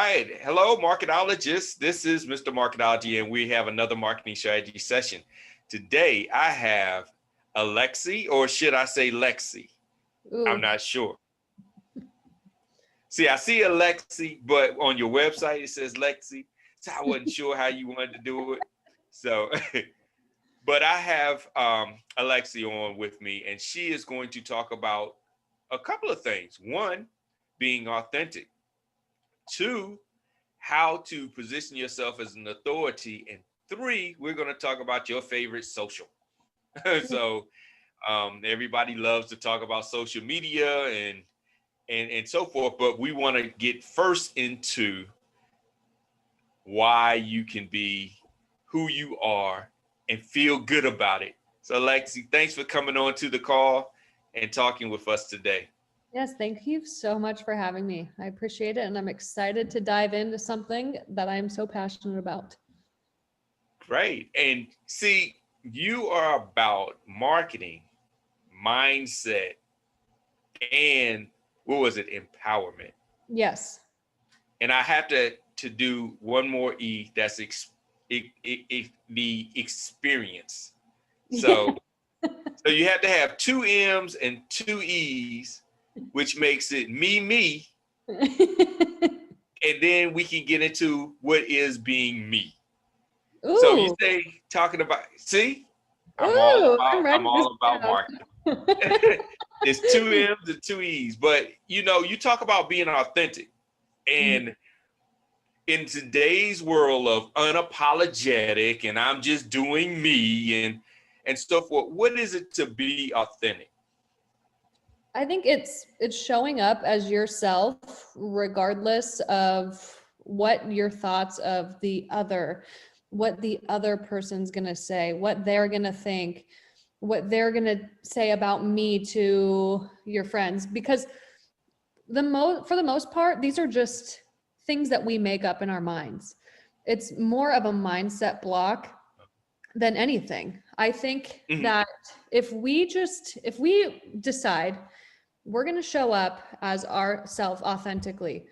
right. Hello, marketologists. This is Mr. Marketology, and we have another marketing strategy session. Today, I have Alexi, or should I say Lexi? Ooh. I'm not sure. See, I see Alexi, but on your website, it says Lexi. So I wasn't sure how you wanted to do it. So, but I have Alexi on with me, and she is going to talk about a couple of things. One, being authentic. Two, how to position yourself as an authority. And three, we're going to talk about your favorite social. So everybody loves to talk about social media and so forth, but we want to get first into why you can be who you are and feel good about it. So Lexi, thanks for coming on to the call and talking with us today. Yes, thank you so much for having me. I appreciate it, and I'm excited to dive into something that I'm so passionate about. Great. And see, you are about marketing, mindset, and what was it? Empowerment. Yes. And I have to do one more E. That's the experience. So, so you have to have two M's and two E's, which makes it me. And then we can get into what is being me. Ooh. So you say talking about, see, I'm all about marketing. It's two M's and two E's, but you know, you talk about being authentic, and in today's world of unapologetic and I'm just doing me and so forth, what is it to be authentic? I think it's showing up as yourself, regardless of what your thoughts of what the other person's gonna say, what they're gonna think, what they're gonna say about me to your friends. Because for the most part, these are just things that we make up in our minds. It's more of a mindset block than anything. I think that if we decide we're going to show up as ourselves authentically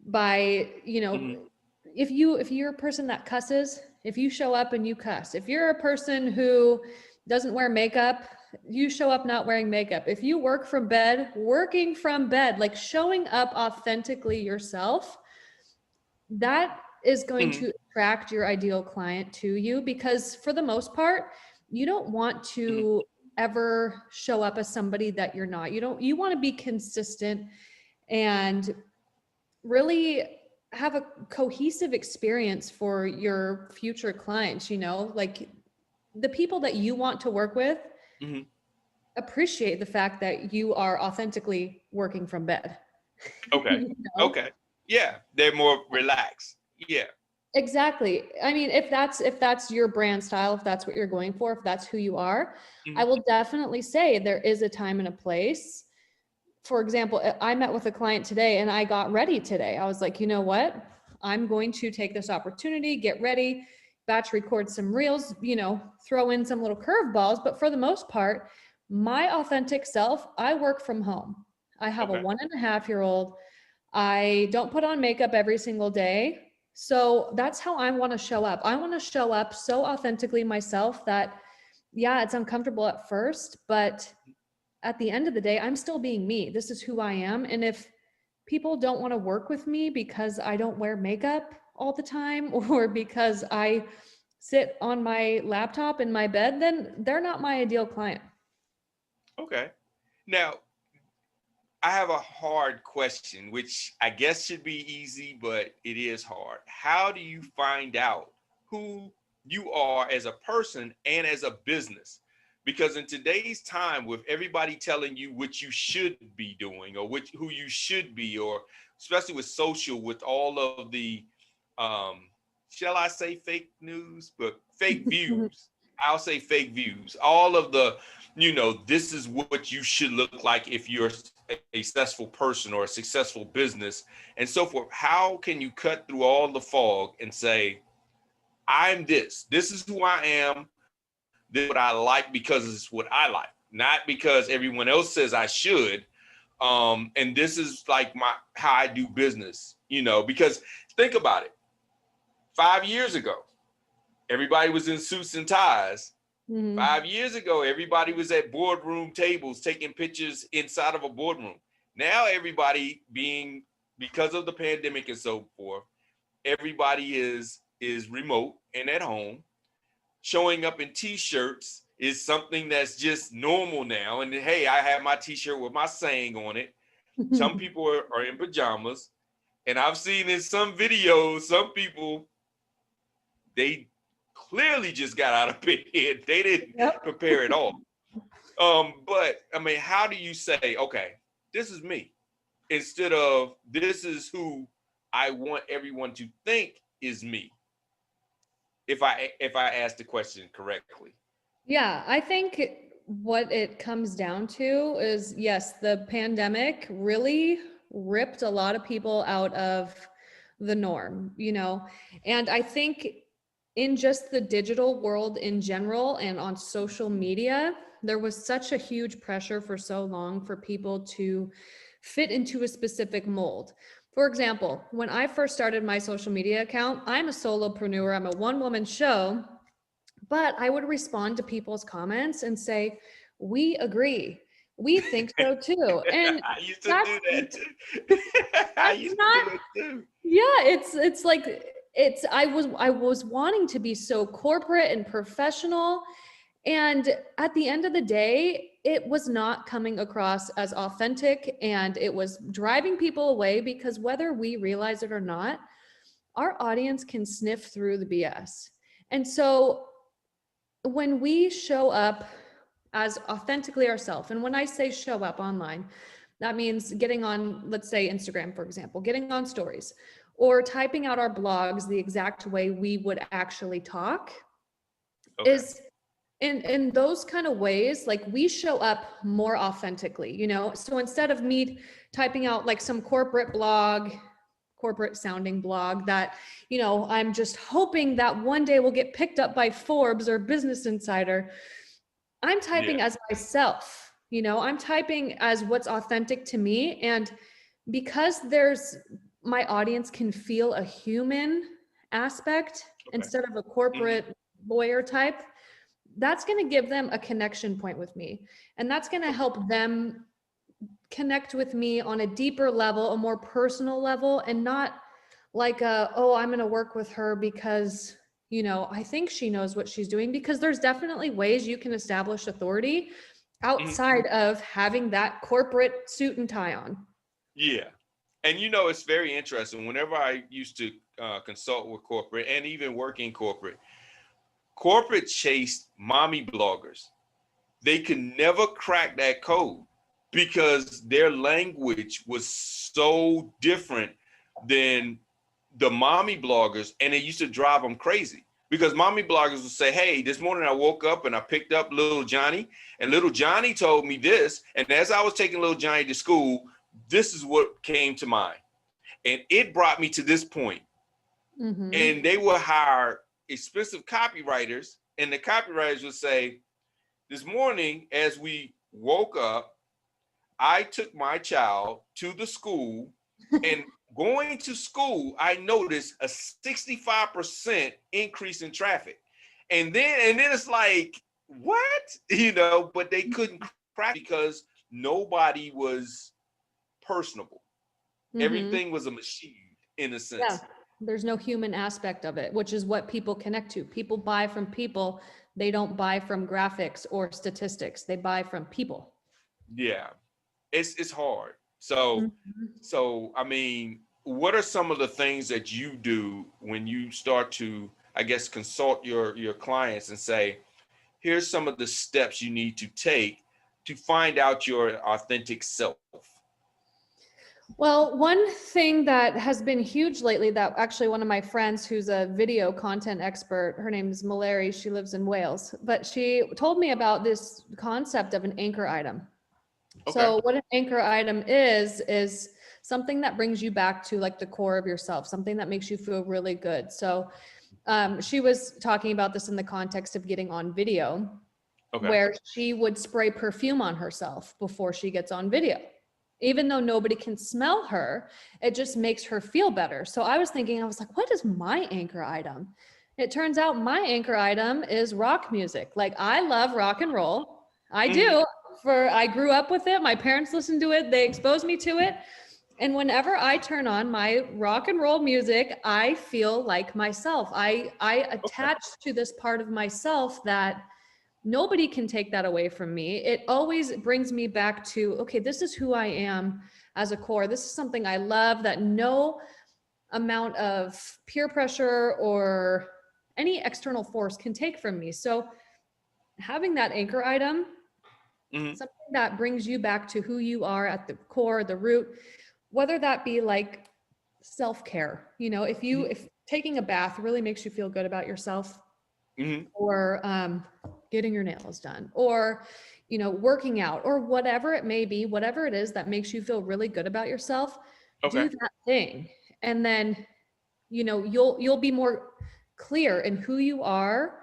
by, if you're a person that cusses, if you show up and you cuss, if you're a person who doesn't wear makeup, you show up not wearing makeup. If you work from bed, working from bed, like showing up authentically yourself, that is going to attract your ideal client to you, because for the most part, you don't want to ever show up as somebody that you're not. You want to be consistent and really have a cohesive experience for your future clients, like the people that you want to work with appreciate the fact that you are authentically working from bed. Okay. Okay. Yeah. They're more relaxed. Yeah. Exactly. I mean, if that's your brand style, if that's what you're going for, if that's who you are, I will definitely say there is a time and a place. For example, I met with a client today and I got ready today. I was like, you know what? I'm going to take this opportunity, get ready, batch record some reels, throw in some little curveballs. But for the most part, my authentic self, I work from home. I have a 1.5-year-old. I don't put on makeup every single day. So that's how I want to show up. I want to show up so authentically myself that, yeah, it's uncomfortable at first, but at the end of the day, I'm still being me. This is who I am. And if people don't want to work with me because I don't wear makeup all the time, or because I sit on my laptop in my bed, then they're not my ideal client. Okay. Now, I have a hard question, which I guess should be easy, but it is hard. How do you find out who you are as a person and as a business? Because in today's time, with everybody telling you what you should be doing or who you should be, or especially with social, with all of the, shall I say fake news, but fake views. I'll say fake views. All of the, this is what you should look like if you're a successful person or a successful business and so forth. How can you cut through all the fog and say, I'm this is who I am, this is what I like because it's what I like, not because everyone else says I should, And this is like how I do business, because think about it. 5 years ago, everybody was in suits and ties. 5 years ago, everybody was at boardroom tables taking pictures inside of a boardroom. Now everybody because of the pandemic and so forth, everybody is remote and at home. Showing up in t-shirts is something that's just normal now. And hey, I have my t-shirt with my saying on it. Some people are in pajamas. And I've seen in some videos, some people, they clearly just got out of bed. They didn't prepare at all. But I mean, how do you say, okay, this is me, instead of this is who I want everyone to think is me? If I ask the question correctly. Yeah, I think what it comes down to is, yes, the pandemic really ripped a lot of people out of the norm, and I think in just the digital world in general and on social media, there was such a huge pressure for so long for people to fit into a specific mold. For example, when I first started my social media account, I'm a solopreneur, I'm a one-woman show, but I would respond to people's comments and say, we agree. We think so too. And I used to do that too. I used to do it too. Yeah, it's like I was wanting to be so corporate and professional. And at the end of the day, it was not coming across as authentic, and it was driving people away, because whether we realize it or not, our audience can sniff through the BS. And so when we show up as authentically ourselves, and when I say show up online, that means getting on, let's say Instagram, for example, getting on stories, or typing out our blogs the exact way we would actually talk, is in those kind of ways, like we show up more authentically, So instead of me typing out like some corporate sounding blog that, I'm just hoping that one day will get picked up by Forbes or Business Insider, I'm typing as myself, I'm typing as what's authentic to me. And because my audience can feel a human aspect instead of a corporate lawyer type, that's going to give them a connection point with me. And that's going to help them connect with me on a deeper level, a more personal level, and not like I'm going to work with her because, I think she knows what she's doing, because there's definitely ways you can establish authority outside of having that corporate suit and tie on. Yeah. And it's very interesting. Whenever I used to consult with corporate and even work in corporate chased mommy bloggers. They could never crack that code because their language was so different than the mommy bloggers, and it used to drive them crazy. Because mommy bloggers would say, hey, this morning I woke up and I picked up little Johnny, and little Johnny told me this. And as I was taking little Johnny to school, this is what came to mind. And it brought me to this point. And they would hire expensive copywriters, and the copywriters would say, this morning, as we woke up, I took my child to the school, and going to school, I noticed a 65% increase in traffic. And then it's like, what? But they couldn't crack because nobody was personable. Everything was a machine in a sense. Yeah. There's no human aspect of it, which is what people connect to. People buy from people. They don't buy from graphics or statistics. They buy from people. Yeah, it's hard. So I mean, what are some of the things that you do when you start to, I guess, consult your clients and say, here's some of the steps you need to take to find out your authentic self? Well, one thing that has been huge lately, that actually one of my friends who's a video content expert, her name is Mallory, she lives in Wales, but she told me about this concept of an anchor item. So what an anchor item is something that brings you back to like the core of yourself, something that makes you feel really good. So she was talking about this in the context of getting on video, where she would spray perfume on herself before she gets on video. even though nobody can smell her, it just makes her feel better. So I was like, what is my anchor item? It turns out my anchor item is rock music. Like, I love rock and roll. I do. I grew up with it. My parents listened to it. They exposed me to it. And whenever I turn on my rock and roll music, I feel like myself. I attach to this part of myself that nobody can take that away from me. It always brings me back to, okay, this is who I am as a core. This is something I love that no amount of peer pressure or any external force can take from me. So having that anchor item, something that brings you back to who you are at the core, the root, whether that be like self-care, if taking a bath really makes you feel good about yourself, or getting your nails done, or working out, or whatever it may be, whatever it is that makes you feel really good about yourself, do that thing. And then you'll be more clear in who you are.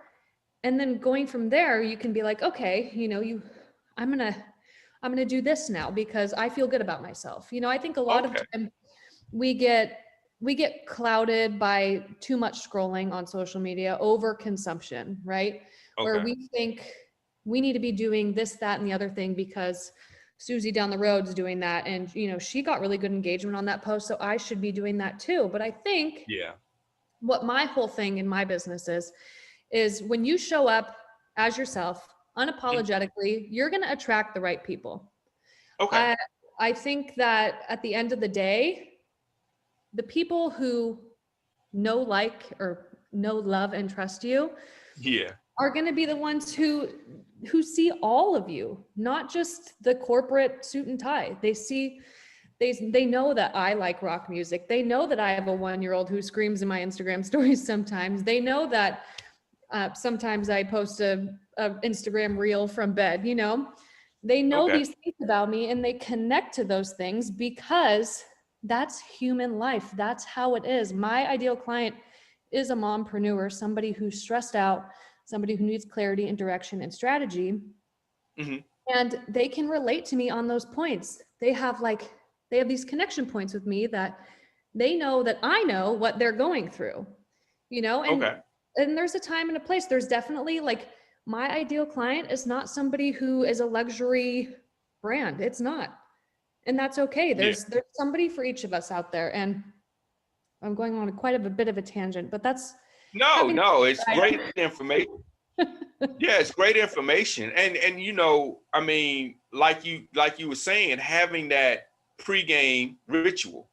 And then going from there, you can be like, okay, I'm gonna do this now because I feel good about myself. I think a lot of time we get clouded by too much scrolling on social media, over consumption, right? Where we think we need to be doing this, that, and the other thing because Susie down the road is doing that. And, she got really good engagement on that post, so I should be doing that too. But I think what my whole thing in my business is when you show up as yourself, unapologetically, you're going to attract the right people. I think that at the end of the day, the people who know, like, or know, love, and trust you are going to be the ones who see all of you, not just the corporate suit and tie. They know that I like rock music. They know that I have a 1-year-old who screams in my Instagram stories sometimes. They know that sometimes I post a Instagram reel from bed, They know these things about me, and they connect to those things because that's human life. That's how it is. My ideal client is a mompreneur, somebody who's stressed out, somebody who needs clarity and direction and strategy. And they can relate to me on those points. They have these connection points with me that they know that I know what they're going through, and there's a time and a place. There's definitely my ideal client is not somebody who is a luxury brand. It's not. And that's okay. There's somebody for each of us out there. And I'm going on quite a bit of a tangent, but that's it's great information. It's great information. And I mean, like you were saying, having that pregame ritual.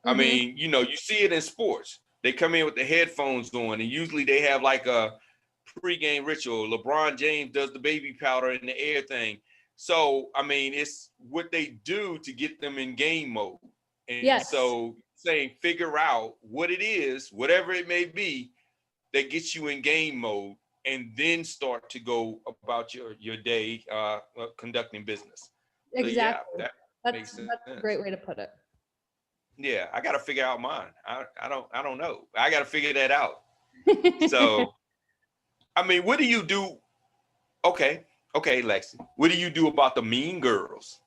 I mean, you see it in sports. They come in with the headphones on, and usually they have like a pregame ritual. LeBron James does the baby powder in the air thing. So, I mean, it's what they do to get them in game mode. And so saying, figure out what it is, whatever it may be, that gets you in game mode, and then start to go about your day conducting business. Exactly. So, that's a great way to put it. Yeah, I got to figure out mine. I don't know. I got to figure that out. So, I mean, what do you do? Okay, Lexi. What do you do about the mean girls?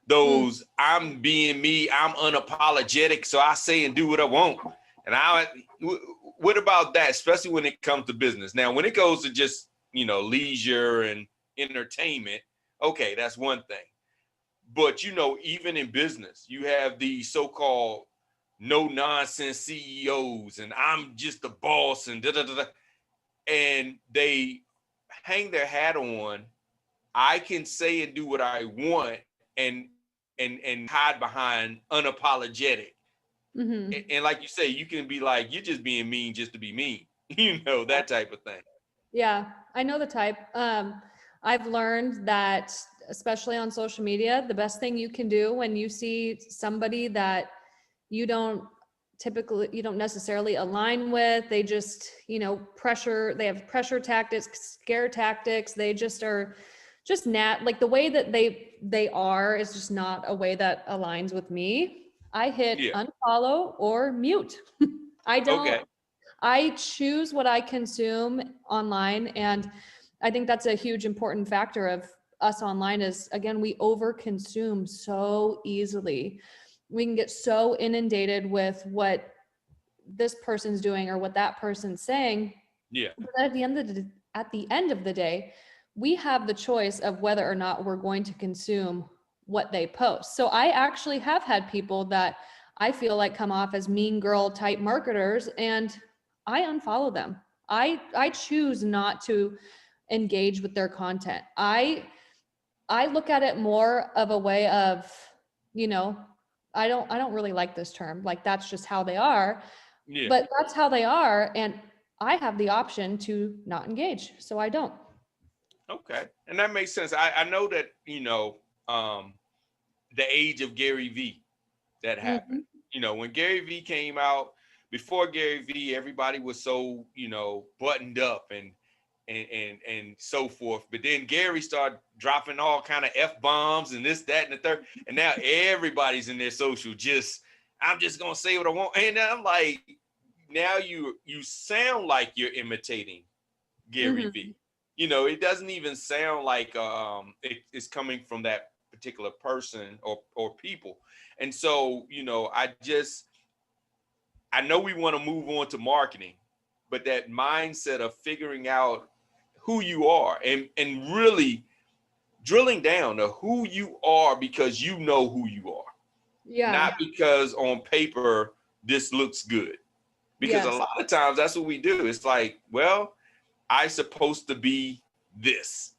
Those I'm being me, I'm unapologetic, so I say and do what I want. And what about that, especially when it comes to business? Now, when it goes to just, leisure and entertainment, okay, that's one thing. But, even in business, you have the so-called no-nonsense CEOs, and I'm just the boss, and da-da-da-da. And they hang their hat on, I can say and do what I want, and hide behind unapologetic. And like you say, you can be like, you're just being mean just to be mean, that type of thing. Yeah, I know the type. I've learned that, especially on social media, the best thing you can do when you see somebody that you don't necessarily align with, they just, they have pressure tactics, scare tactics. They just are just like the way that they are is just not a way that aligns with me. I hit unfollow or mute. I choose what I consume online. And I think that's a huge important factor us online is, again, we overconsume so easily. We can get so inundated with what this person's doing or what that person's saying. Yeah. But at the end of the day, we have the choice of whether or not we're going to consume what they post. So I actually have had people that I feel like come off as mean girl type marketers, and I unfollow them. I choose not to engage with their content. I look at it more of a way of, you know, I don't really like this term. Like, that's just how they are. Yeah. But that's how they are, and I have the option to not engage, so I don't. Okay. And that makes sense. I know that, the age of Gary Vee that happened. When Gary Vee came out, before Gary Vee, everybody was so, buttoned up and so forth. But then Gary started dropping all kind of F-bombs and this, that, and the third. And now everybody's in their social I'm just gonna say what I want. And I'm like, now you sound like you're imitating Gary Vee. It doesn't even sound like it's coming from that particular person or people. And so, I know we want to move on to marketing, but that mindset of figuring out who you are and really drilling down to who you are, because you know who you are. Yeah. Not because on paper this looks good. Because a lot of times that's what we do. It's like, well, I'm supposed to be this.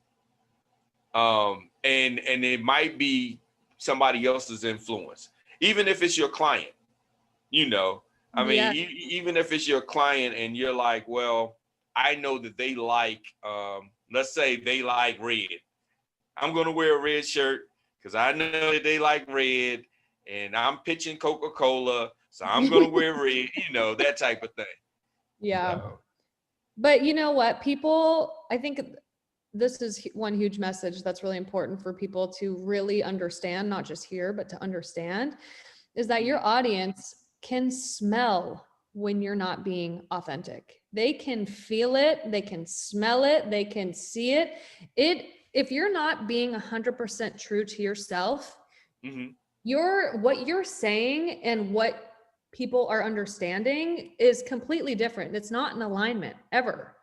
And it might be somebody else's influence. Even if it's your client, even if it's your client and you're like, well, I know that they like, let's say they like red. I'm going to wear a red shirt because I know that they like red, and I'm pitching Coca-Cola, so I'm going to wear red, that type of thing. Yeah. So. But you know what, people, I think this is one huge message that's really important for people to really understand, not just hear, but to understand, is that your audience can smell when you're not being authentic. They can feel it, they can smell it, they can see it. If you're not being 100% true to yourself, what you're saying and what people are understanding is completely different. It's not in alignment ever.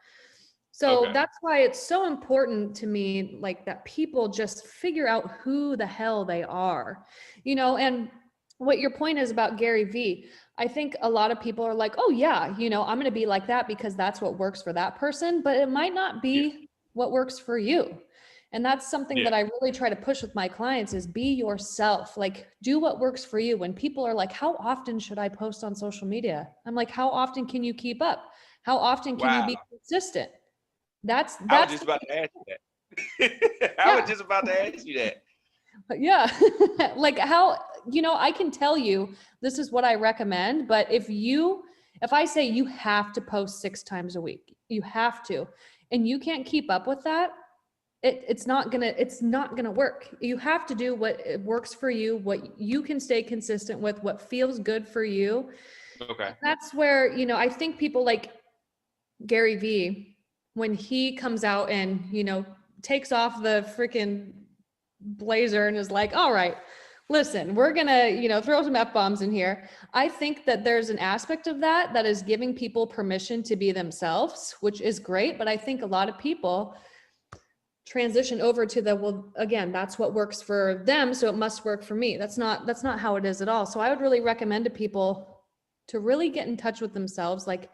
So that's why it's so important to me, like, that people just figure out who the hell they are, and what your point is about Gary Vee. I think a lot of people are like, oh yeah, I'm going to be like that because that's what works for that person, but it might not be what works for you. And that's something that I really try to push with my clients is be yourself. Like, do what works for you. When people are like, how often should I post on social media? I'm like, how often can you keep up? How often can you be consistent? I was just about to ask you that. I was just about to ask you that. Yeah. Like, how, I can tell you this is what I recommend, but if I say you have to post 6 times a week, you have to, and you can't keep up with that, it's not gonna work. You have to do what works for you, what you can stay consistent with, what feels good for you. Okay. And that's where, I think people like Gary Vee, when he comes out and, takes off the freaking blazer and is like, all right, listen, we're gonna, throw some F-bombs in here. I think that there's an aspect of that is giving people permission to be themselves, which is great. But I think a lot of people transition over to well, again, that's what works for them, so it must work for me. That's not how it is at all. So I would really recommend to people to really get in touch with themselves, like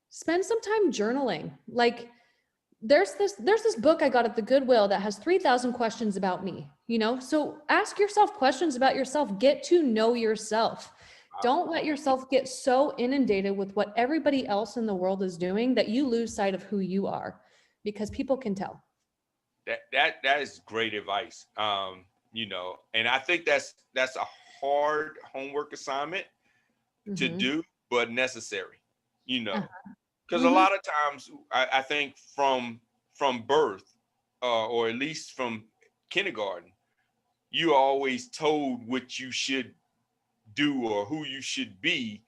spend some time journaling. Like, there's this book I got at the Goodwill that has 3,000 questions about me, so ask yourself questions about yourself. Get to know yourself. Don't let yourself get so inundated with what everybody else in the world is doing that you lose sight of who you are, because people can tell. That is great advice. And I think that's a hard homework assignment to do, but necessary, because a lot of times I think from birth, or at least from kindergarten, you are always told what you should do or who you should be.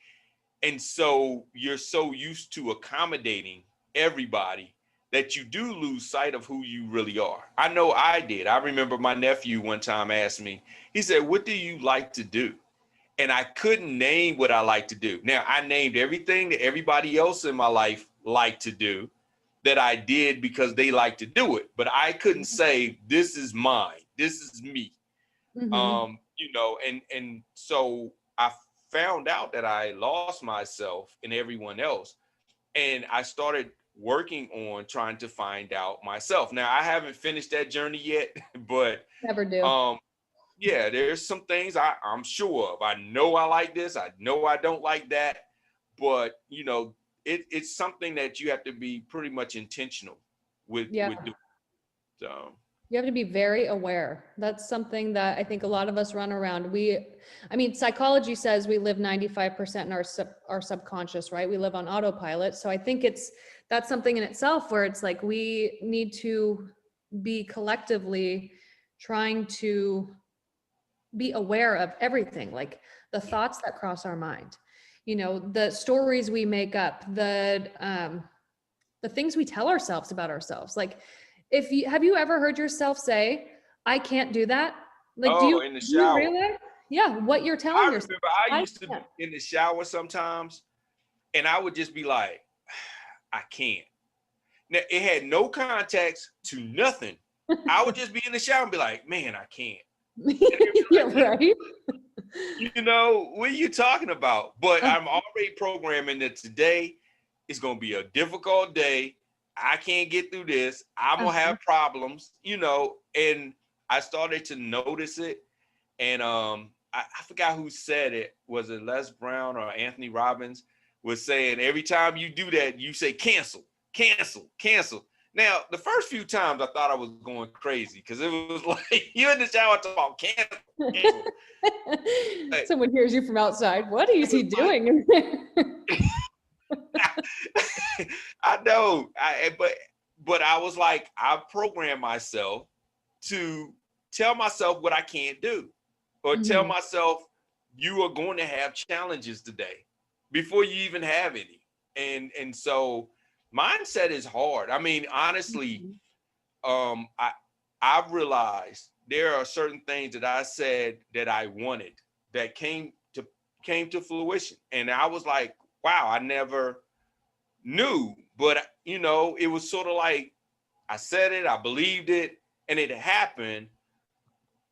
And so you're so used to accommodating everybody that you do lose sight of who you really are. I know I did. I remember my nephew one time asked me, he said, "What do you like to do?" And I couldn't name what I like to do. Now, I named everything that everybody else in my life liked to do that I did because they like to do it. But I couldn't say, this is mine. This is me. Mm-hmm. And so I found out that I lost myself in everyone else. And I started working on trying to find out myself. Now, I haven't finished that journey yet, but Never do. yeah, there's some things I'm sure of. I know I like this. I know I don't like that. But, it's something that you have to be pretty much intentional with Yeah. doing. So, You have to be very aware. That's something that I think a lot of us run around. Psychology says we live 95% in our subconscious, right? We live on autopilot. So I think that's something in itself where it's like we need to be collectively trying to be aware of everything, like the thoughts that cross our mind, the stories we make up, the things we tell ourselves about ourselves. Like, have you ever heard yourself say, "I can't do that"? Like, in the do you shower. realize? Yeah, what you're telling I yourself. remember I used to be in the shower sometimes, and I would just be like, I can't. Now, it had no context to nothing. I would just be in the shower and be like, man, I can't. Yeah, right. What are you talking about? But I'm already programming that today is going to be a difficult day. I can't get through this. I'm going to have problems, and I started to notice it. And I forgot who said it. Was it Les Brown or Anthony Robbins was saying, every time you do that, you say cancel, cancel, cancel. Now, the first few times I thought I was going crazy because it was like, you're in the shower talking about cancel, cancel. Someone hears you from outside. What is he doing? I know, but I was like, I programmed myself to tell myself what I can't do, or tell myself you are going to have challenges today before you even have any. And so mindset is hard. I mean, honestly, I've realized there are certain things that I said that I wanted that came to fruition, and I was like, wow, I never knew. But it was sort of like I said it, I believed it, and it happened.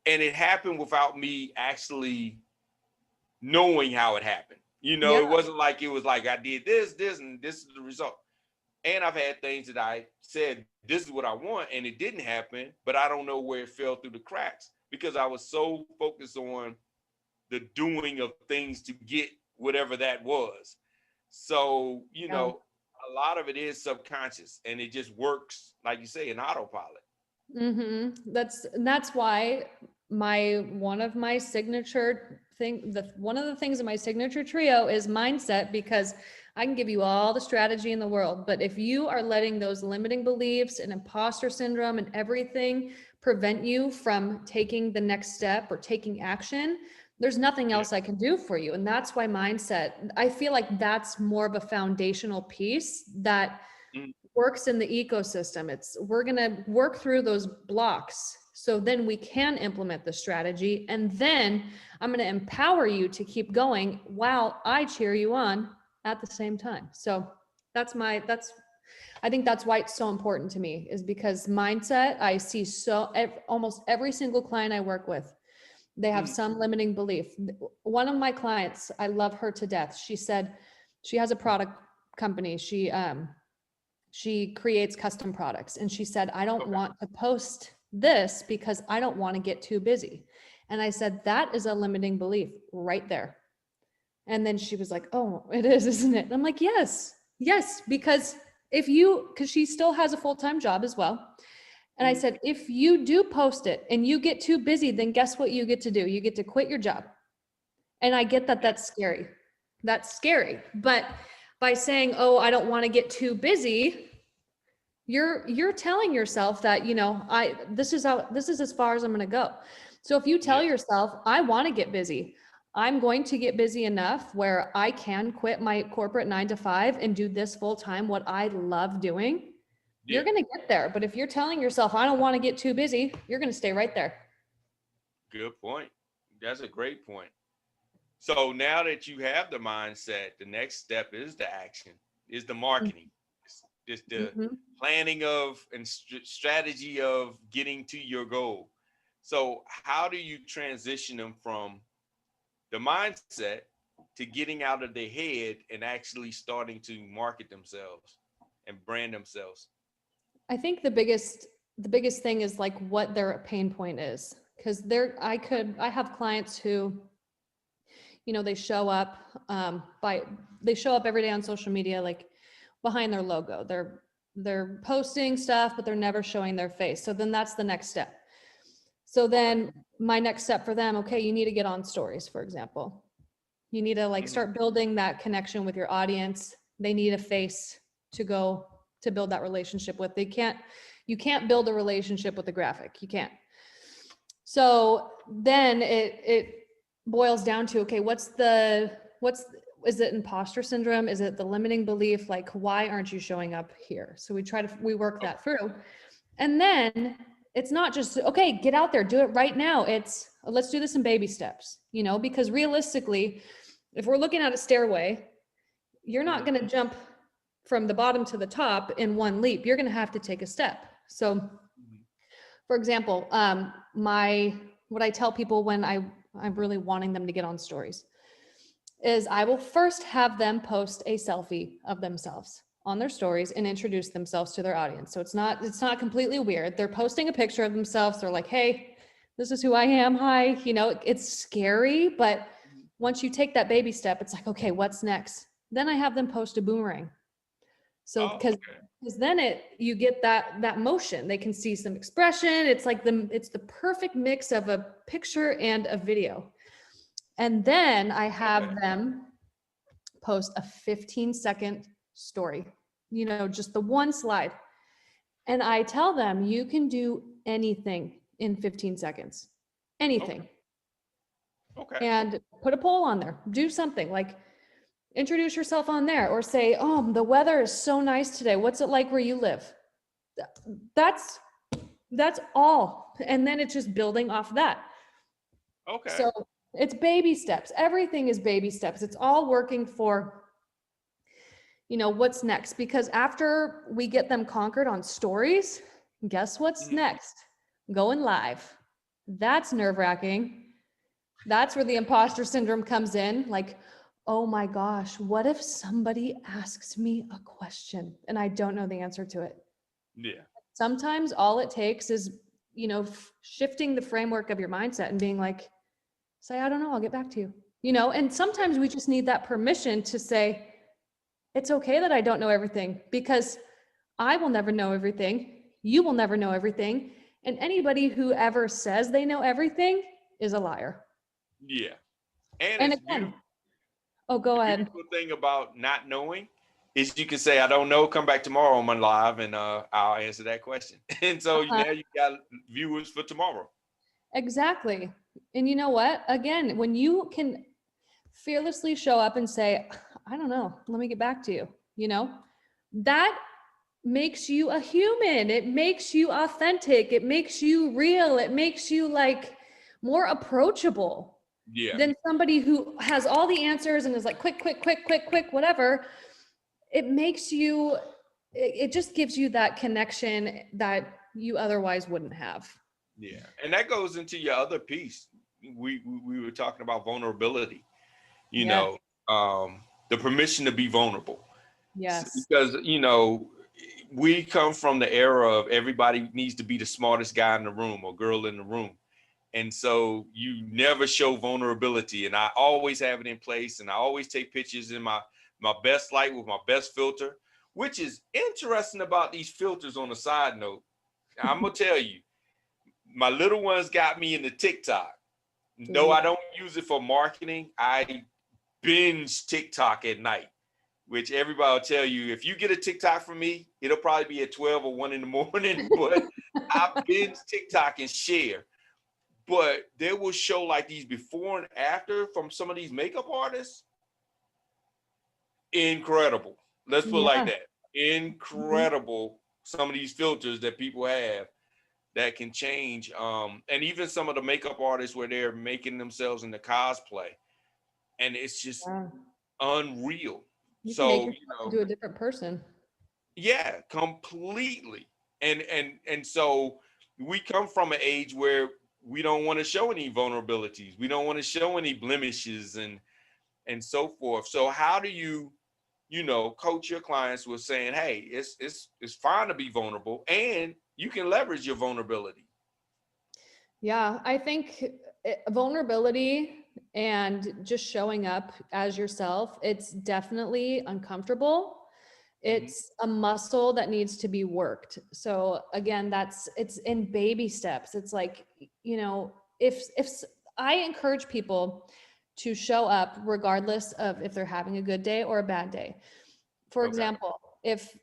And it happened without me actually knowing how it happened. Yeah. It wasn't like it was like I did this, and this is the result. And I've had things that I said, this is what I want, and it didn't happen, but I don't know where it fell through the cracks because I was so focused on the doing of things to get whatever that was. So, a lot of it is subconscious, and it just works, like you say, in autopilot. That's why one of the things in my signature trio is mindset, because I can give you all the strategy in the world, but if you are letting those limiting beliefs and imposter syndrome and everything prevent you from taking the next step or taking action, there's nothing else I can do for you. And that's why mindset, I feel like that's more of a foundational piece that works in the ecosystem. We're going to work through those blocks so then we can implement the strategy. And then I'm going to empower you to keep going while I cheer you on at the same time. So I think that's why it's so important to me, is because mindset, I see almost every single client I work with, they have some limiting belief. One of my clients, I love her to death. She said she has a product company. She creates custom products. And she said, I don't want to post this because I don't want to get too busy. And I said, that is a limiting belief right there. And then she was like, oh, it is, isn't it? And I'm like, yes, because she still has a full-time job as well. And I said, if you do post it and you get too busy, then guess what you get to do? You get to quit your job. And I get that that's scary. That's scary. But by saying, oh, I don't want to get too busy, you're telling yourself that, this is as far as I'm going to go. So if you tell yourself, I want to get busy, I'm going to get busy enough where I can quit my corporate 9 to 5 and do this full time, what I love doing, you're going to get there. But if you're telling yourself, I don't want to get too busy, you're going to stay right there. Good point. That's a great point. So now that you have the mindset, the next step is the action, is the marketing. It's the planning of and strategy of getting to your goal. So how do you transition them from the mindset to getting out of their head and actually starting to market themselves and brand themselves? I think the biggest thing is like what their pain point is. Because I have clients who, you know, they show up every day on social media, like behind their logo. They're posting stuff, but they're never showing their face. So then that's the next step. So then my next step for them, okay, you need to get on stories, for example. You need to like start building that connection with your audience. They need a face to go to build that relationship with. You can't build a relationship with a graphic. You can't. So then it boils down to, okay, is it imposter syndrome? Is it the limiting belief? Like, why aren't you showing up here? So we work that through. And then it's not just, okay, get out there, do it right now. It's, let's do this in baby steps, you know, because realistically, if we're looking at a stairway, you're not going to jump from the bottom to the top in one leap. You're going to have to take a step. So for example, what I tell people when I'm really wanting them to get on stories is I will first have them post a selfie of themselves on their stories and introduce themselves to their audience. So it's not completely weird. They're posting a picture of themselves. They're like, hey, this is who I am. Hi. You know, it's scary, but once you take that baby step, it's like, okay, what's next? Then I have them post a boomerang. So because then you get that motion, they can see some expression. It's like it's the perfect mix of a picture and a video. And then I have them post a 15-second story, you know, just the one slide. And I tell them, you can do anything in 15 seconds, anything. Okay. And put a poll on there, do something like introduce yourself on there, or say, oh, the weather is so nice today. What's it like where you live? That's all. And then it's just building off that. Okay. So it's baby steps. Everything is baby steps. It's all working for, you know, what's next. Because after we get them conquered on stories, guess what's next? Going live. That's nerve-wracking. That's where the imposter syndrome comes in. Like, oh my gosh, what if somebody asks me a question and I don't know the answer to it? Yeah. Sometimes all it takes is, you know, shifting the framework of your mindset and being like, say, I don't know, I'll get back to you, you know? And sometimes we just need that permission to say, it's okay that I don't know everything, because I will never know everything. You will never know everything. And anybody who ever says they know everything is a liar. Yeah. And it's again, oh, go ahead. The beautiful thing about not knowing is you can say, I don't know, come back tomorrow on my live and I'll answer that question. And so now you got viewers for tomorrow. Exactly. And you know what? Again, when you can fearlessly show up and say, I don't know, let me get back to you, you know, that makes you a human. It makes you authentic. It makes you real. It makes you like more approachable than somebody who has all the answers and is like, quick, whatever. It makes you, it just gives you that connection that you otherwise wouldn't have. Yeah. And that goes into your other piece. We were talking about vulnerability, you know, the permission to be vulnerable. Yes. Because, you know, we come from the era of everybody needs to be the smartest guy in the room or girl in the room. And so you never show vulnerability. And I always have it in place. And I always take pictures in my best light with my best filter, which is interesting about these filters. On a side note, I'm going to tell you, my little ones got me into TikTok. Though I don't use it for marketing, I binge TikTok at night, which everybody will tell you, if you get a TikTok from me, it'll probably be at 12 or 1 in the morning, but I binge TikTok and share. But they will show like these before and after from some of these makeup artists. Incredible. Let's put it like that. Incredible some of these filters that people have that can change. And even some of the makeup artists where they're making themselves into cosplay, and it's just Yeah. unreal. You can make So, yourself into a different person. yeah, completely. And so we come from an age where we don't want to show any vulnerabilities. We don't want to show any blemishes and so forth. So how do you, coach your clients with saying, hey, it's fine to be vulnerable and you can leverage your vulnerability. Yeah, I think vulnerability and just showing up as yourself, it's definitely uncomfortable. It's a muscle that needs to be worked. So again, it's in baby steps. It's like, if I encourage people to show up regardless of if they're having a good day or a bad day. For example, if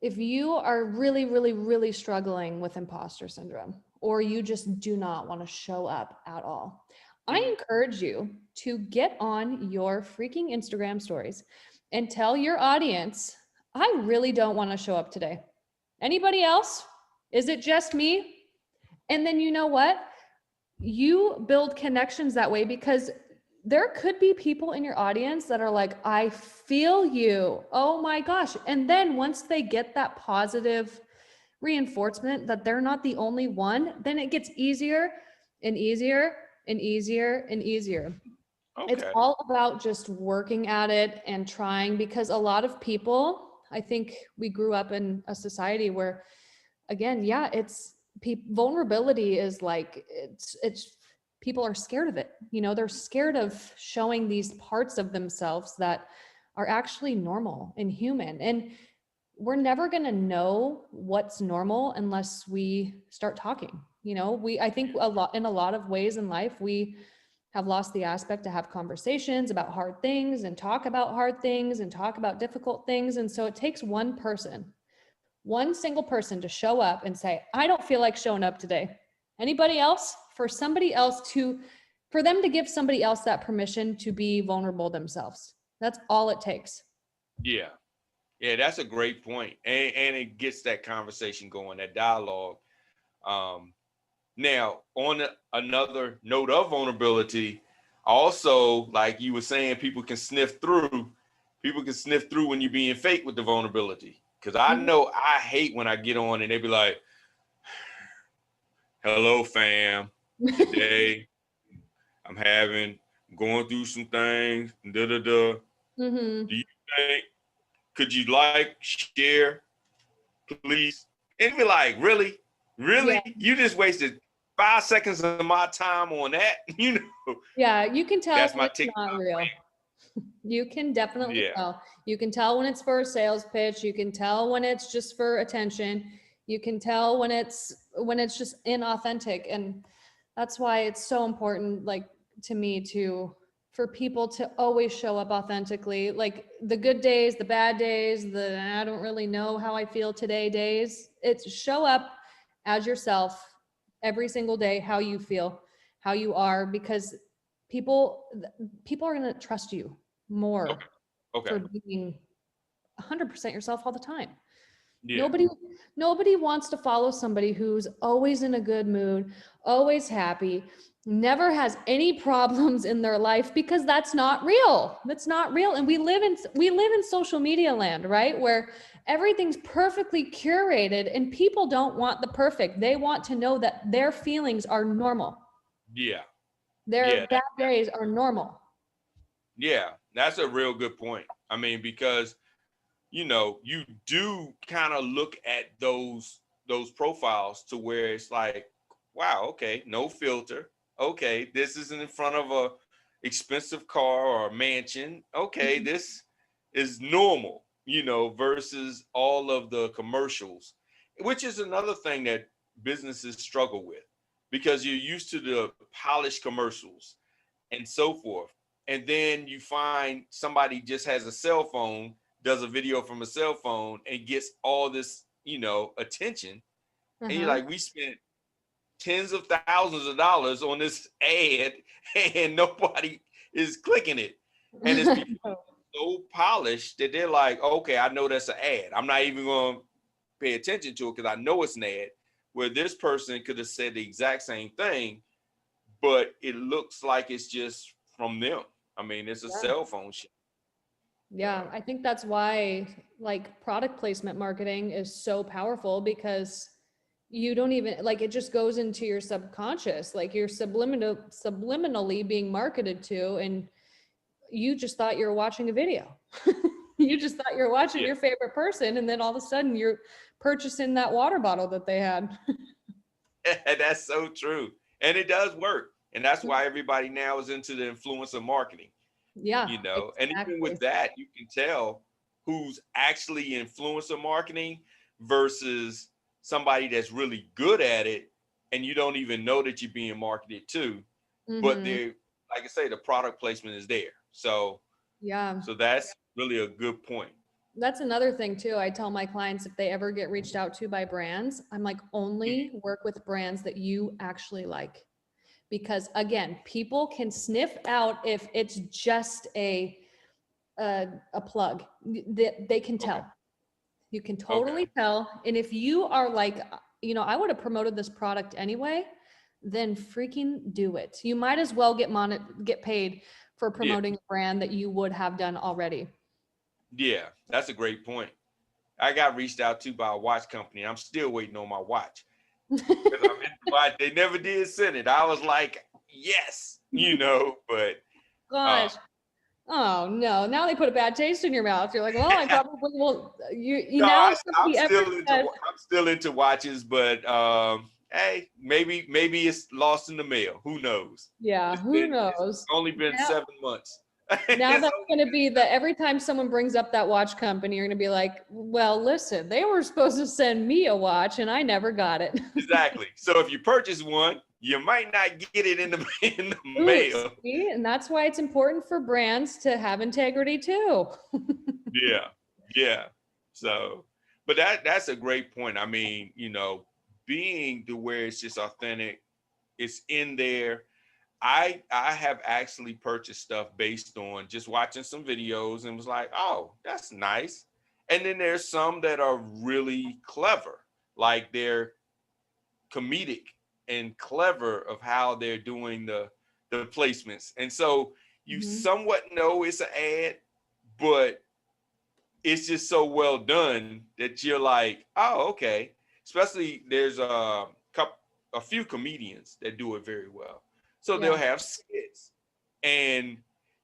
you are really, really, really struggling with imposter syndrome, or you just do not want to show up at all, I encourage you to get on your freaking Instagram stories and tell your audience, I really don't want to show up today. Anybody else? Is it just me? And then you know what? You build connections that way, because there could be people in your audience that are like, I feel you. Oh my gosh. And then once they get that positive reinforcement that they're not the only one, then it gets easier and easier and easier and easier. Okay. It's all about just working at it and trying, because a lot of people, I think we grew up in a society where, again, yeah, vulnerability is like, it's people are scared of it. They're scared of showing these parts of themselves that are actually normal and human. And we're never going to know what's normal unless we start talking. I think in a lot of ways in life, we have lost the aspect to have conversations about hard things and talk about hard things and talk about difficult things. And so it takes one single person to show up and say, I don't feel like showing up today. Anybody else? For them to give somebody else that permission to be vulnerable themselves. That's all it takes. Yeah. Yeah, that's a great point. And it gets that conversation going, that dialogue. Now, on another note of vulnerability, also, like you were saying, people can sniff through. People can sniff through when you're being fake with the vulnerability. Because I know I hate when I get on and they be like, hello, fam. Today, I'm going through some things. Da da da. Do you think? Could you share, please? And be like, really? Yeah. You just wasted 5 seconds of my time on that? Yeah, you can tell That's when my it's not TikTok. real. You can definitely Yeah. tell. You can tell when it's for a sales pitch. You can tell when it's just for attention. You can tell when it's just inauthentic. And that's why it's so important, like, to me, for people to always show up authentically. Like the good days, the bad days, the I don't really know how I feel today days. It's show up as yourself every single day, how you feel, how you are, because people are going to trust you more Okay. for being 100% yourself all the time. Yeah. Nobody wants to follow somebody who's always in a good mood, always happy, never has any problems in their life, because that's not real. That's not real. And we live in social media land, right? Where everything's perfectly curated and people don't want the perfect. They want to know that their feelings are normal. Yeah. Their bad days are normal. Yeah. That's a real good point. I mean, because you do kind of look at those profiles to where it's like, wow, okay, no filter. Okay, this isn't in front of a expensive car or a mansion. Okay, this is normal, versus all of the commercials, which is another thing that businesses struggle with, because you're used to the polished commercials and so forth. And then you find somebody just has a cell phone, does a video from a cell phone and gets all this, attention. And you're like, we spent tens of thousands of dollars on this ad and nobody is clicking it. And it's become so polished that they're like, okay, I know that's an ad. I'm not even going to pay attention to it because I know it's an ad, where this person could have said the exact same thing, but it looks like it's just from them. I mean, it's a cell phone shit. Yeah, I think that's why like product placement marketing is so powerful, because you don't even like, it just goes into your subconscious, like you're subliminally being marketed to, and you just thought you were watching a video. You just thought you were watching your favorite person, and then all of a sudden you're purchasing that water bottle that they had. That's so true. And it does work. And that's why everybody now is into the influencer marketing. Yeah. You know, exactly. and even with that, you can tell who's actually influencer marketing versus somebody that's really good at it, and you don't even know that you're being marketed to. But they're, like I say, the product placement is there. So so that's really a good point. That's another thing too. I tell my clients, if they ever get reached out to by brands, I'm like, only work with brands that you actually like. Because again, people can sniff out if it's just a plug. They can tell. You can totally tell. And if you are like, you know, I would have promoted this product anyway, then freaking do it. You might as well get paid for promoting a brand that you would have done already. Yeah, that's a great point. I got reached out to by a watch company. I'm still waiting on my watch. They never did send it. I was like, yes, you know, but gosh. Oh no! Now they put a bad taste in your mouth. You're like, well, I probably will. You no, now. I'm still into watches, but hey, maybe it's lost in the mail. Who knows? Yeah, who knows? It's only been 7 months. Now that's going to be every time someone brings up that watch company, you're going to be like, well, listen, they were supposed to send me a watch and I never got it. Exactly. So if you purchase one, you might not get it in the mail. See? And that's why it's important for brands to have integrity too. Yeah. So, but that's a great point. I mean, you know, being to where it's just authentic, it's in there. I have actually purchased stuff based on just watching some videos and was like, oh, that's nice. And then there's some that are really clever, like they're comedic and clever of how they're doing the placements. And so you somewhat know it's an ad, but it's just so well done that you're like, oh, okay. Especially there's a few comedians that do it very well. So they'll have skits, and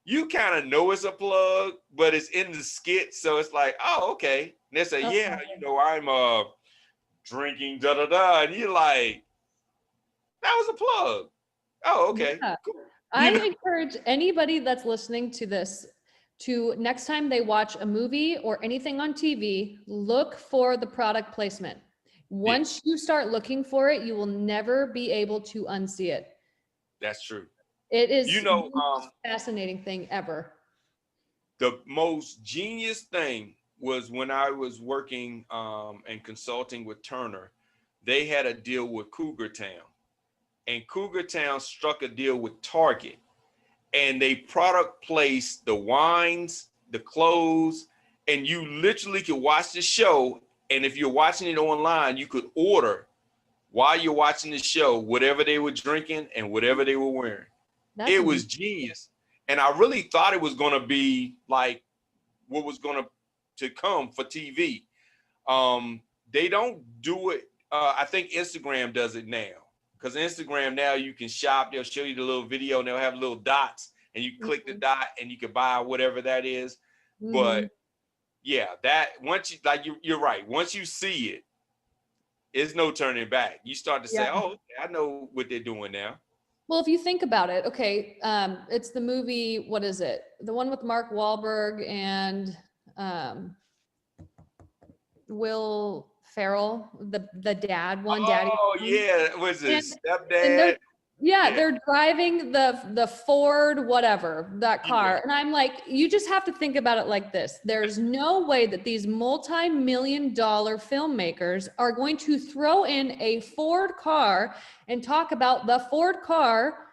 you kind of know it's a plug, but it's in the skit. So it's like, oh, okay. And they say, yeah, you know, I'm drinking da-da-da. And you're like, that was a plug. Oh, okay. Yeah. Cool. I encourage anybody that's listening to this to, next time they watch a movie or anything on TV, look for the product placement. Once you start looking for it, you will never be able to unsee it. That's true. It is, you know, the most fascinating thing ever. The most genius thing was when I was working and consulting with Turner. They had a deal with Cougar Town, and Cougar Town struck a deal with Target, and they product placed the wines, the clothes, and you literally could watch the show. And if you're watching it online, you could order while you're watching the show whatever they were drinking and whatever they were wearing. It was genius. And I really thought it was going to be like what was going to come for TV. They don't do it. I think Instagram does it now, because Instagram now you can shop. They'll show you the little video and they'll have little dots, and you click the dot and you can buy whatever that is. But yeah, that once you, like, you're right. Once you see it, it's no turning back. You start to say, oh, I know what they're doing now. Well, if you think about it, okay, it's the movie, what is it? The one with Mark Wahlberg and Will Ferrell, the dad one. Daddy. Oh yeah, was it stepdad? They're driving the Ford whatever, that car. And I'm like, you just have to think about it like this. There's no way that these multi-million-dollar filmmakers are going to throw in a Ford car and talk about the Ford car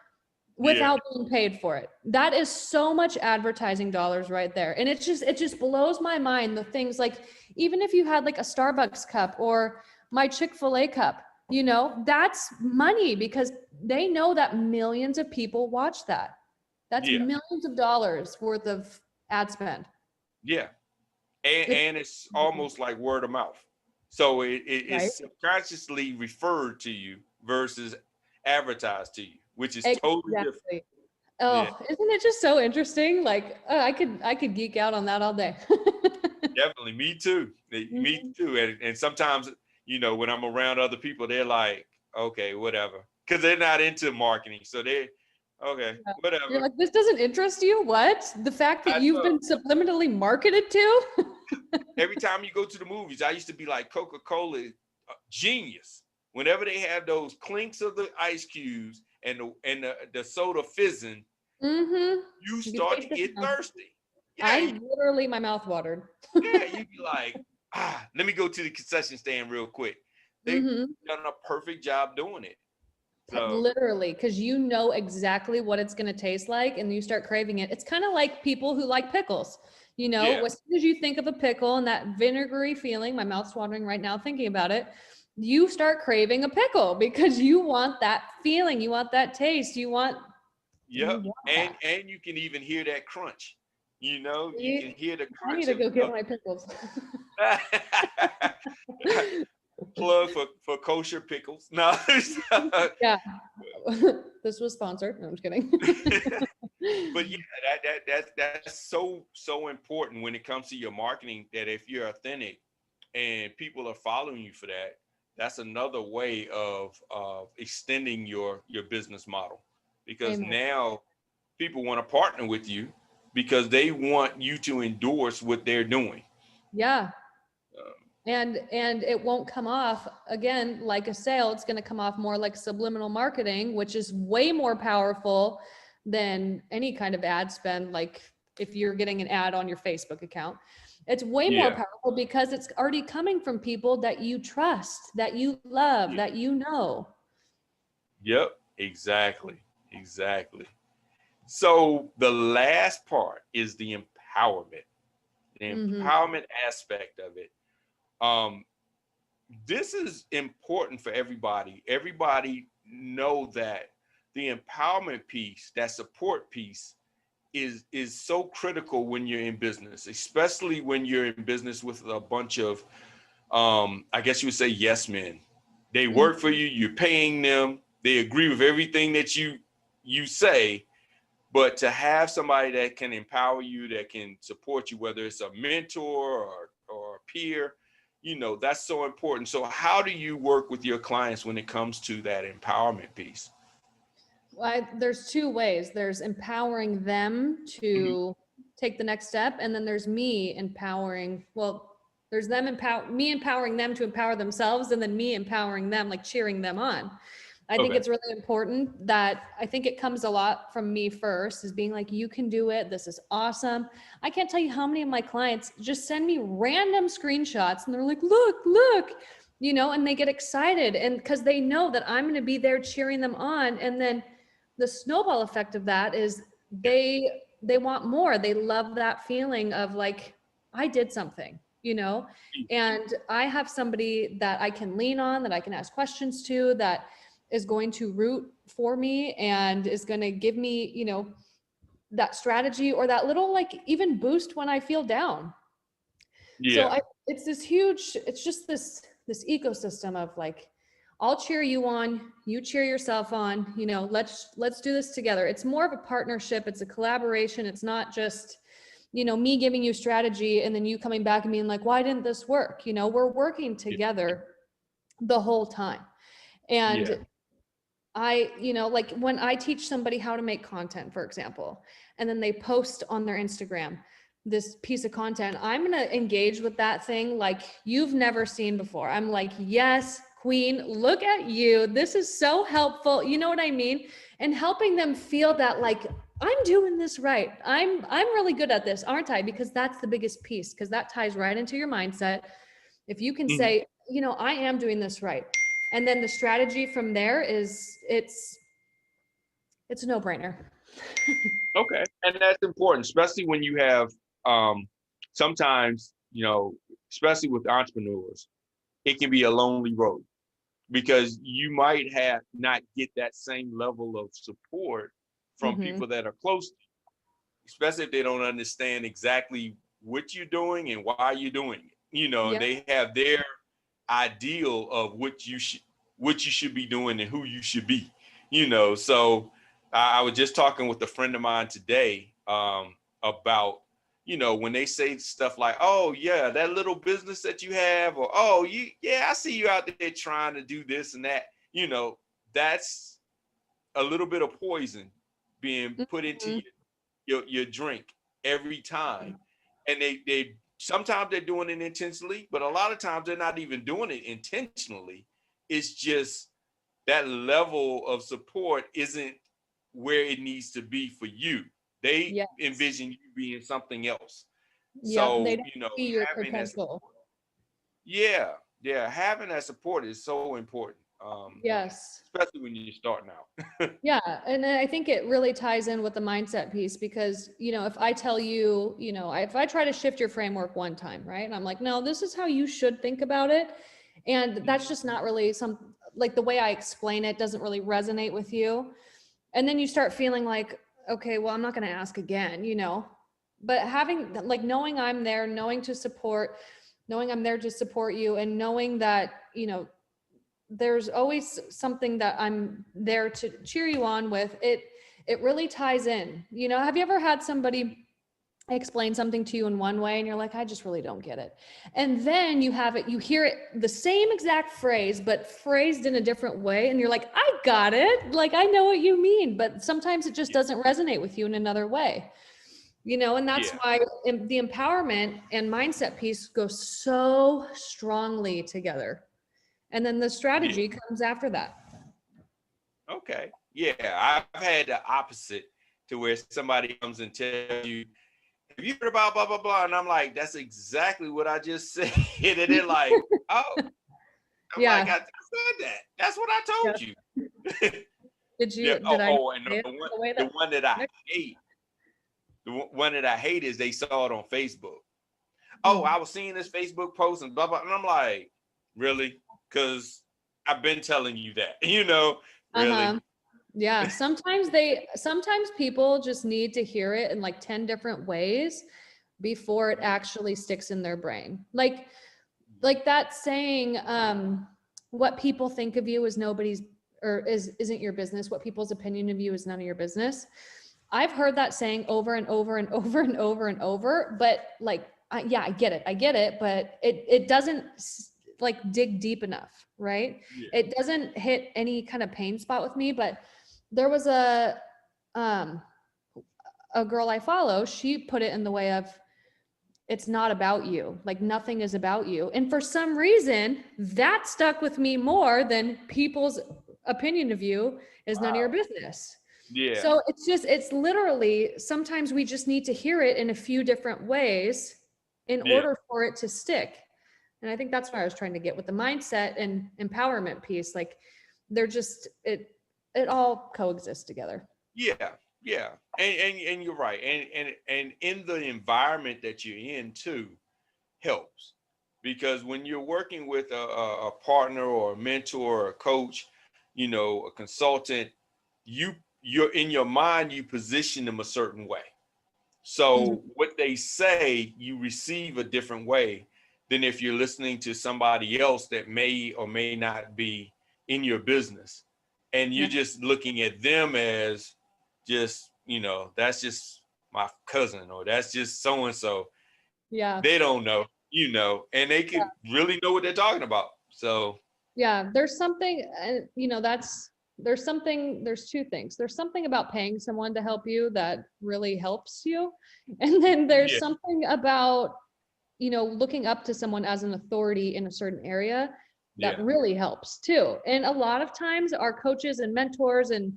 without being paid for it. That is so much advertising dollars right there. And it just blows my mind, the things like, Even if you had like a Starbucks cup or my Chick-fil-A cup, you know, that's money because they know that millions of people watch that. That's Yeah. millions of dollars worth of ad spend. Yeah. And it's almost like word of mouth. So Right? it's subconsciously referred to you versus advertised to you, which is totally different. Exactly. Yeah, Oh, isn't it just so interesting? Like, I could geek out on that all day. definitely. Me too. Me Mhm. too. And sometimes, you know, when I'm around other people, they're like, okay, whatever. Because they're not into marketing. So they're, okay, Yeah. You're whatever. like, this doesn't interest you? What? The fact that I you've know. been subliminally marketed to? Every time you go to the movies, I used to be like Coca-Cola genius. Whenever they have those clinks of the ice cubes and the soda fizzing, Mm-hmm. you You can start to taste it get now. thirsty. Yeah, I literally, my mouth watered. you'd be like, let me go to the concession stand real quick. They've Mm-hmm. done a perfect job doing it. So Literally, because you know exactly what it's going to taste like and you start craving it. It's kind of like people who like pickles. You know, yeah, as soon as you think of a pickle and that vinegary feeling, my mouth's watering right now thinking about it, you start craving a pickle because you want that feeling, you want that taste, you yep. want that. And you can even hear that crunch. You know, you can See, hear the I need crunch to of go get my pickles. plug for kosher pickles. No. Yeah. This was sponsored. No, I'm just kidding. But yeah, that's so important when it comes to your marketing, that if you're authentic and people are following you for that, that's another way of extending your business model, because Amen. now people want to partner with you because they want you to endorse what they're doing. Yeah. Um, And it won't come off again like a sale. It's going to come off more like subliminal marketing, which is way more powerful than any kind of ad spend. Like if you're getting an ad on your Facebook account, it's way more yeah, powerful because it's already coming from people that you trust, that you love, yeah, that you know. yep, exactly. So the last part is the Mm-hmm. empowerment aspect of it. Um, this is important for everybody. Everybody know that the empowerment piece, that support piece, is so critical when you're in business, especially when you're in business with a bunch of, I guess you would say, yes men. They work for you. You're paying them. They agree with everything that you say. But to have somebody that can empower you, that can support you, whether it's a mentor or a peer, you know, that's so important. So how do you work with your clients when it comes to that empowerment piece? There's two ways. There's empowering them Mhm. to take the next step, and then there's me empowering. Well, there's me empowering them to empower themselves, and then me empowering them, like cheering them on. I think Okay. it's really important that I think it comes a lot from me first, is being like, you can do it. This is awesome. I can't tell you how many of my clients just send me random screenshots and they're like, look, you know, and they get excited, and because they know that I'm going to be there cheering them on. And then the snowball effect of that is they want more. They love that feeling of like, I did something, you know, and I have somebody that I can lean on, that I can ask questions to, that is going to root for me and is going to give me, you know, that strategy or that little like even boost when I feel down. So Yeah. it's this huge, it's just this ecosystem of like, I'll cheer you on, you cheer yourself on, you know, let's do this together. It's more of a partnership, it's a collaboration. It's not just, you know, me giving you strategy and then you coming back and being like, why didn't this work? You know, we're working Yeah. together the whole time. Yeah. And you know, like when I teach somebody how to make content, for example, and then they post on their Instagram this piece of content, I'm going to engage with that thing like you've never seen before. I'm like, yes, queen, look at you. This is so helpful. You know what I mean? And helping them feel that like, I'm doing this right. I'm really good at this, aren't I? Because that's the biggest piece, because that ties right into your mindset. If you can Mhm. say, you know, I am doing this right. And then the strategy from there is it's a no-brainer. Okay. And that's important, especially when you have, sometimes, you know, especially with entrepreneurs, it can be a lonely road because you might have not get that same level of support from Mm-hmm. people that are close to you, especially if they don't understand exactly what you're doing and why you're doing it. And Yeah. they have their ideal of what you should be doing and who you should be. So I was just talking with a friend of mine today about when they say stuff like, oh yeah, that little business that you have, or oh I see you out there trying to do this and that. That's a little bit of poison being put into Mm-hmm. your drink every time. And they sometimes they're doing it intentionally, but a lot of times they're not even doing it intentionally. It's just that level of support isn't where it needs to be for you. They Yes. envision you being something else. Yep. They So, don't see your having that potential. support, having that support is so important. Yes. Especially when you're starting out. Yeah. And then I think it really ties in with the mindset piece because, if I tell you, if I try to shift your framework one time, right? And I'm like, no, this is how you should think about it. And that's just not really like the way I explain it doesn't really resonate with you. And then you start feeling like, okay, well, I'm not going to ask again, but having like knowing I'm there, knowing I'm there to support you and knowing that, there's always something that I'm there to cheer you on with it really ties in. Have you ever had somebody explain something to you in one way and you're like, I just really don't get it. And then you hear it, the same exact phrase, but phrased in a different way. And you're like, I got it. Like, I know what you mean, but sometimes it just doesn't resonate with you in another way, and that's why the empowerment and mindset piece go so strongly together. And then the strategy comes after that. Okay. Yeah, I've had the opposite to where somebody comes and tells you, have you heard about blah, blah, blah? And I'm like, that's exactly what I just said. And they're like, oh, I'm like, Yeah. I said that. That's what I told you. Did I And say it the way the that? one that I hate, one that I hate is they saw it on Facebook. Oh, I was seeing this Facebook post and blah, blah. And I'm like, really? Because I've been telling you that, really? Uh-huh. Yeah. Sometimes people just need to hear it in like 10 different ways before it actually sticks in their brain. Like that saying, what people think of you is isn't your business. What people's opinion of you is none of your business. I've heard that saying over and over and over and over and over, but like, yeah, I get it, but it doesn't like dig deep enough, right? Yeah. It doesn't hit any kind of pain spot with me, but there was a girl I follow, she put it in the way of, it's not about you. Like nothing is about you. And for some reason that stuck with me more than people's opinion of you is none of your business. Yeah. So it's literally, sometimes we just need to hear it in a few different ways in order for it to stick. And I think that's what I was trying to get with the mindset and empowerment piece. Like they're just, it all coexists together. Yeah. And you're right. And in the environment that you're in too helps. Because when you're working with a partner or a mentor or a coach, a consultant, you're in your mind, you position them a certain way. So what they say, you receive a different way than if you're listening to somebody else that may or may not be in your business. And you're just looking at them as just, that's just my cousin, or that's just so-and-so. Yeah. They don't know, and they could really know what they're talking about. So yeah, there's something, there's two things. There's something about paying someone to help you that really helps you. And then there's something about, looking up to someone as an authority in a certain area that really helps too. And a lot of times our coaches and mentors and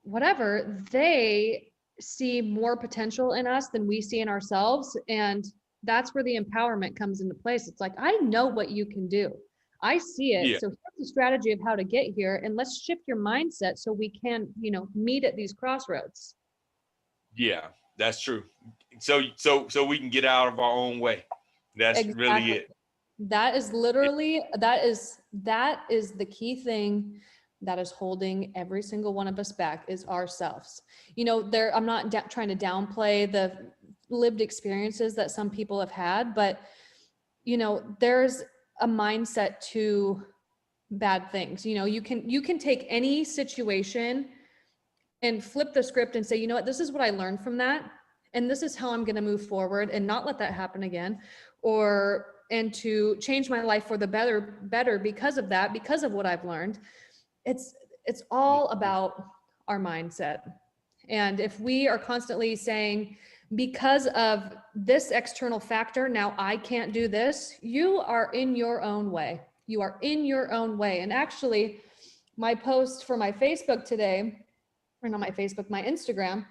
whatever, they see more potential in us than we see in ourselves. And that's where the empowerment comes into place. It's like, I know what you can do. I see it. So here's the strategy of how to get here. And let's shift your mindset so we can, meet at these crossroads. Yeah, that's true. So we can get out of our own way. That's really Exactly. it. That is literally, that is the key thing that is holding every single one of us back, is ourselves. I'm not trying to downplay the lived experiences that some people have had, but there's a mindset to bad things. You can take any situation and flip the script and say, you know what, this is what I learned from that, and this is how I'm going to move forward and not let that happen again, and to change my life for the better because of that, because of what I've learned. It's all about our mindset. And if we are constantly saying, because of this external factor, now I can't do this, you are in your own way. You are in your own way. And actually, my post for my Facebook today, or not my Facebook, my Instagram,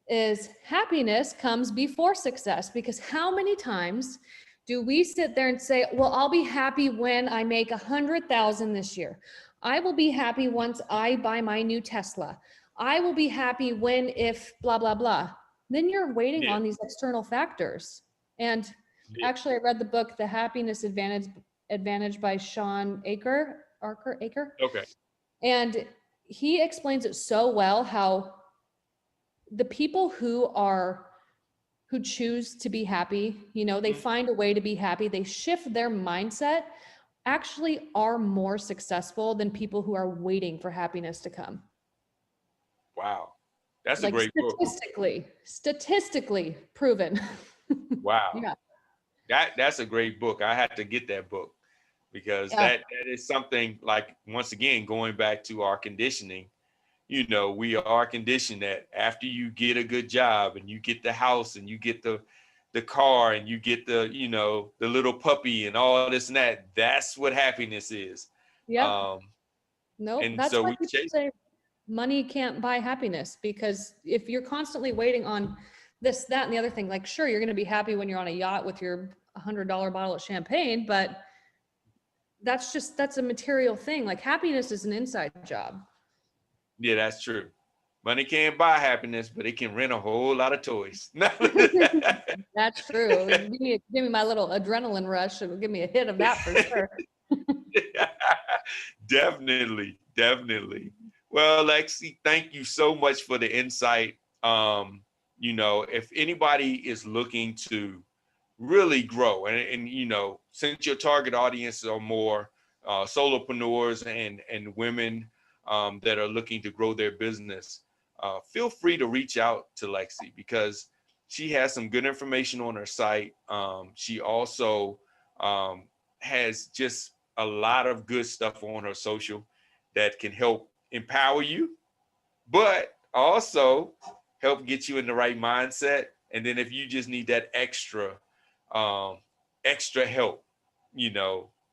is happiness comes before success. Because how many times do we sit there and say, well, I'll be happy when I make 100,000 this year. I will be happy once I buy my new Tesla. I will be happy when, if blah, blah, blah. Then you're waiting Yeah. on these external factors. And Yeah. actually, I read the book, The Happiness Advantage by Sean Aker. Okay. And he explains it so well, how the people who choose to be happy, they find a way to be happy, they shift their mindset, actually are more successful than people who are waiting for happiness to come. Wow. That's a Like great book. statistically proven. Wow. Yeah. That's a great book. I had to get that book, because Yeah. that is something, like, once again, going back to our conditioning, we are conditioned that after you get a good job and you get the house and you get the car and you get the little puppy and all this and that, that's what happiness is. Yep. Nope. And That's so why we people chase. say money can't buy happiness, because if you're constantly waiting on this, that, and the other thing, like, sure, you're going to be happy when you're on a yacht with your $100 bottle of champagne, but that's a material thing. Like, happiness is an inside job. Yeah, that's true. Money can't buy happiness, but it can rent a whole lot of toys. That's true. Give me my little adrenaline rush. It'll give me a hit of that for sure. Definitely. Well, Lexi, thank you so much for the insight. If anybody is looking to really grow, and since your target audience are more solopreneurs and women that are looking to grow their business, feel free to reach out to Lexi, because she has some good information on her site. She also has just a lot of good stuff on her social that can help empower you, but also help get you in the right mindset. And then if you just need that extra help,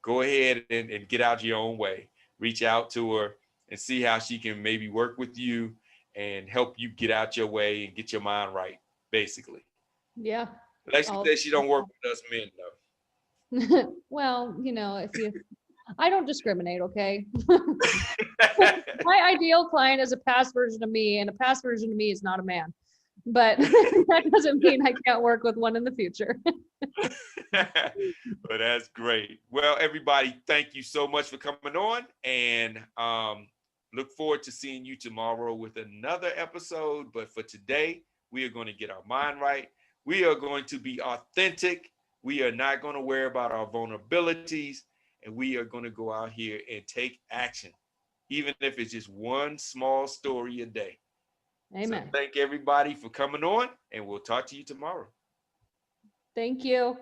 go ahead and get out your own way. Reach out to her and see how she can maybe work with you and help you get out your way and get your mind right, basically. Yeah. Lexi says she don't work with us men, though. Well, I don't discriminate, okay? My ideal client is a past version of me, and a past version of me is not a man. But that doesn't mean I can't work with one in the future. But that's great. Well, everybody, thank you so much for coming on, and look forward to seeing you tomorrow with another episode. But for today, we are going to get our mind right. We are going to be authentic. We are not going to worry about our vulnerabilities, and we are going to go out here and take action, even if it's just one small story a day. Amen. So thank everybody for coming on, and we'll talk to you tomorrow. Thank you.